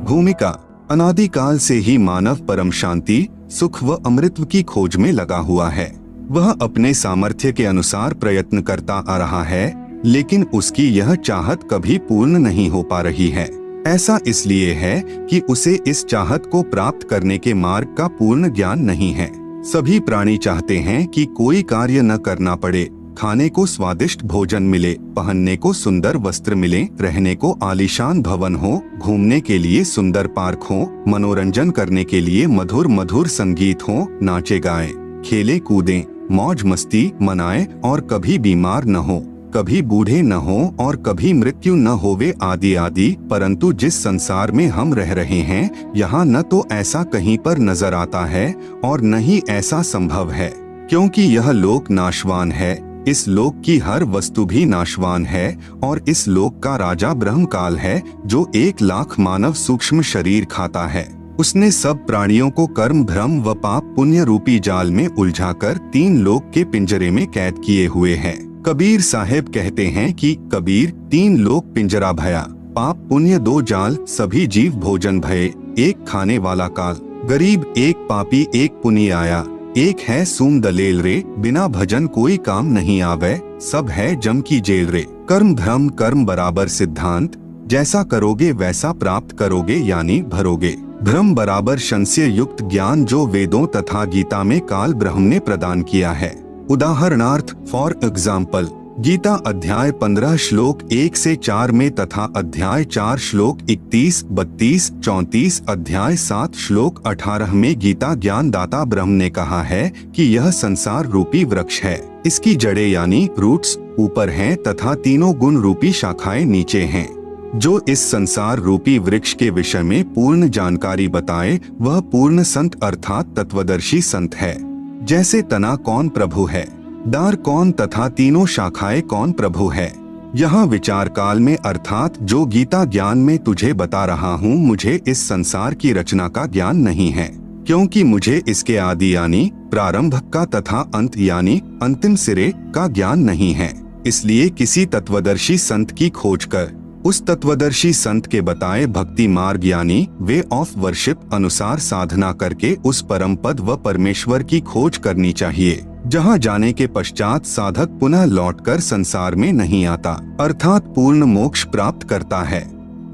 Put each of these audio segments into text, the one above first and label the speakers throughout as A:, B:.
A: भूमिका। अनादिकाल से ही मानव परम शांति, सुख व अमृत की खोज में लगा हुआ है। वह अपने सामर्थ्य के अनुसार प्रयत्न करता आ रहा है, लेकिन उसकी यह चाहत कभी पूर्ण नहीं हो पा रही है। ऐसा इसलिए है कि उसे इस चाहत को प्राप्त करने के मार्ग का पूर्ण ज्ञान नहीं है। सभी प्राणी चाहते हैं कि कोई कार्य न करना पड़े, खाने को स्वादिष्ट भोजन मिले, पहनने को सुंदर वस्त्र मिले, रहने को आलीशान भवन हो, घूमने के लिए सुंदर पार्क हो, मनोरंजन करने के लिए मधुर मधुर संगीत हो, नाचे गाए, खेले कूदें, मौज मस्ती मनाए और कभी बीमार न हो, कभी बूढ़े न हो और कभी मृत्यु न होवे आदि आदि। परंतु जिस संसार में हम रह रहे हैं, यहाँ न तो ऐसा कहीं पर नजर आता है और न ही ऐसा संभव है, क्योंकि यह लोक नाशवान है। इस लोक की हर वस्तु भी नाशवान है और इस लोक का राजा ब्रह्मकाल है, जो 1,00,000 मानव सूक्ष्म शरीर खाता है। उसने सब प्राणियों को कर्म भ्रम व पाप पुण्य रूपी जाल में उलझाकर 3 लोक के पिंजरे में कैद किए हुए है। कबीर साहेब कहते हैं कि कबीर 3 लोक पिंजरा भया, पाप पुण्य 2 जाल, सभी जीव भोजन भये, एक खाने वाला काल, गरीब एक पापी एक पुनी आया, एक है सूम दलेल रे, बिना भजन कोई काम नहीं आवे, सब है जम की जेल रे। कर्म धर्म कर्म बराबर सिद्धांत, जैसा करोगे वैसा प्राप्त करोगे यानी भरोगे। भ्रम बराबर संशय युक्त ज्ञान जो वेदों तथा गीता में काल ब्रह्म ने प्रदान किया है। उदाहरणार्थ फॉर एग्जाम्पल, गीता अध्याय 15 श्लोक 1 से 4 में तथा अध्याय 4 श्लोक 31, 32, 34, अध्याय 7 श्लोक 18 में गीता ज्ञान दाता ब्रह्म ने कहा है कि यह संसार रूपी वृक्ष है। इसकी जड़ें यानी रूट्स ऊपर हैं तथा तीनों गुण रूपी शाखाएं नीचे हैं। जो इस संसार रूपी वृक्ष के विषय में पूर्ण जानकारी बताए वह पूर्ण संत अर्थात तत्वदर्शी संत है। जैसे तना कौन प्रभु है, डार कौन तथा तीनों शाखाएं कौन प्रभु है। यहाँ विचार काल में अर्थात जो गीता ज्ञान में तुझे बता रहा हूँ, मुझे इस संसार की रचना का ज्ञान नहीं है, क्योंकि मुझे इसके आदि यानी प्रारंभ का तथा अंत यानी अंतिम सिरे का ज्ञान नहीं है। इसलिए किसी तत्वदर्शी संत की खोज कर उस तत्वदर्शी संत के बताए भक्ति मार्ग यानी वे ऑफ वर्शिप अनुसार साधना करके उस परम पद व परमेश्वर की खोज करनी चाहिए, जहाँ जाने के पश्चात साधक पुनः लौटकर संसार में नहीं आता, अर्थात पूर्ण मोक्ष प्राप्त करता है।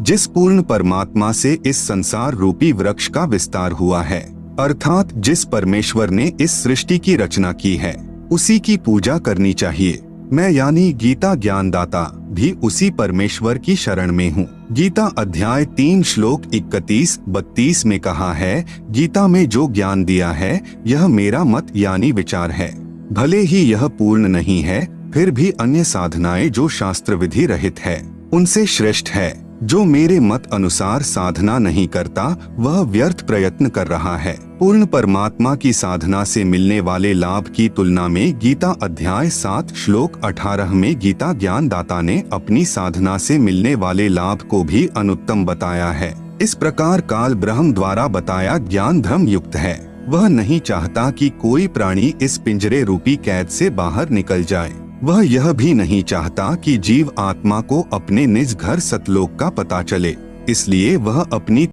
A: जिस पूर्ण परमात्मा से इस संसार रूपी वृक्ष का विस्तार हुआ है, अर्थात जिस परमेश्वर ने इस सृष्टि की रचना की है, उसी की पूजा करनी चाहिए। मैं यानी गीता ज्ञानदाता भी उसी परमेश्वर की शरण में हूँ। गीता अध्याय 3 श्लोक 31-32 में कहा है, गीता में जो ज्ञान दिया है यह मेरा मत यानी विचार है। भले ही यह पूर्ण नहीं है, फिर भी अन्य साधनाएं जो शास्त्र विधि रहित है उनसे श्रेष्ठ है। जो मेरे मत अनुसार साधना नहीं करता वह व्यर्थ प्रयत्न कर रहा है। पूर्ण परमात्मा की साधना से मिलने वाले लाभ की तुलना में गीता अध्याय 7 श्लोक 18 में गीता ज्ञान दाता ने अपनी साधना से मिलने वाले लाभ को भी अनुत्तम बताया है। इस प्रकार काल ब्रह्म द्वारा बताया ज्ञान धर्म युक्त है। वह नहीं चाहता कि कोई प्राणी इस पिंजरे रूपी कैद से बाहर निकल जाए। वह यह भी नहीं चाहता कि जीव आत्मा को अपने निज घर सतलोक का पता चले, इसलिए वह अपनी